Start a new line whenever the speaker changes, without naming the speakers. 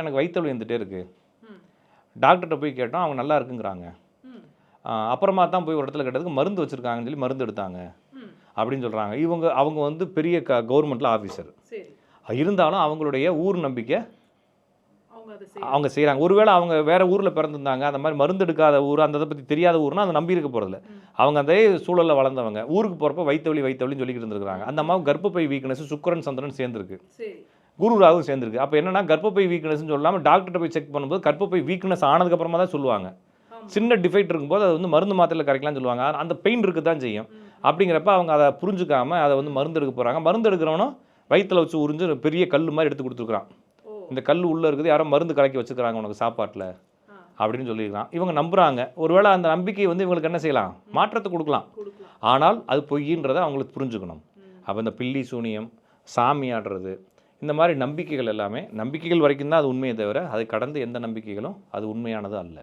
எனக்கு வயிற்று வலி வந்துட்டே இருக்குது.
ம்.
டாக்டர்கிட்ட போய் கேட்டோம், அவங்க நல்லா இருக்குங்கிறாங்க.
ம்.
அப்புறமா தான் போய் ஒரு இடத்துல கேட்டதுக்கு மருந்து வச்சுருக்காங்கன்னு சொல்லி மருந்து எடுத்தாங்க
ம்.
அப்படின்னு சொல்கிறாங்க. அவங்க வந்து பெரிய கவர்மெண்ட்டில் ஆஃபீஸர்.
சரி.
இருந்தாலும் அவங்களுடைய ஊர் நம்பிக்கை
அவங்க அதை
அவங்க செய்கிறாங்க. ஒருவேளை அவங்க வேறு ஊரில் பிறந்திருந்தாங்க, அந்த மாதிரி மருந்து எடுக்காத ஊர், அந்த இதை பற்றி தெரியாத ஊர்னா அதை நம்பி இருக்க போகிறதில்ல. அவங்க அதே சூழலில் வளர்ந்தவங்க. ஊருக்கு போகிறப்ப வயிற்று வலின்னு சொல்லிக்கிட்டு இருந்திருக்காங்க. அந்த அம்மாவுக்கு கர்ப்பப்பை வீக்னஸ் சுக்கிரன் சந்திரன் சேர்ந்துருக்கு.
சரி.
குரு ராகு சேர்ந்துருக்கு. அப்போ என்னன்னா கர்ப்பப்பை வீக்னஸ்னு சொல்லாமல் டாக்டர்கிட்ட போய் செக் பண்ணும்போது கர்ப்பப்பை வீக்னஸ் ஆனதுக்கப்புறமா தான் சொல்லுவாங்க. சின்ன டிஃபெக்ட் இருக்கும்போது அது வந்து மருந்து மாத்திரையில் கரைக்கலாம்னு சொல்லுவாங்க. அந்த பெயின் இருக்க தான் செய்யும். அப்படிங்கிறப்ப அவங்க அதை புரிஞ்சுக்காமல் அதை வந்து மருந்து எடுக்க போகிறாங்க. மருந்து எடுக்கிறவனும் வயிற்றில் வச்சு உறிஞ்சு பெரிய கல் மாதிரி எடுத்து கொடுத்துருக்குறான். இந்த கல் உள்ளே இருக்குது, யாரோ மருந்து கலக்கி வச்சுக்கிறாங்க உனக்கு சாப்பாட்டில் அப்படின்னு சொல்லியிருக்கான். இவங்க நம்புகிறாங்க. ஒருவேளை அந்த நம்பிக்கை வந்து இவங்களுக்கு என்ன செய்யலாம், மாற்றத்தை கொடுக்கலாம். ஆனால் அது பொய்யின்றதை அவங்களுக்கு புரிஞ்சுக்கணும். அப்போ இந்த பில்லி சூனியம், சாமி ஆடுறது, இந்த மாதிரி நம்பிக்கைகள் எல்லாமே நம்பிக்கைகள் வரைக்கும் தான் அது உண்மையை தவிர அதை கடந்து எந்த நம்பிக்கைகளும் அது உண்மையானது அல்ல.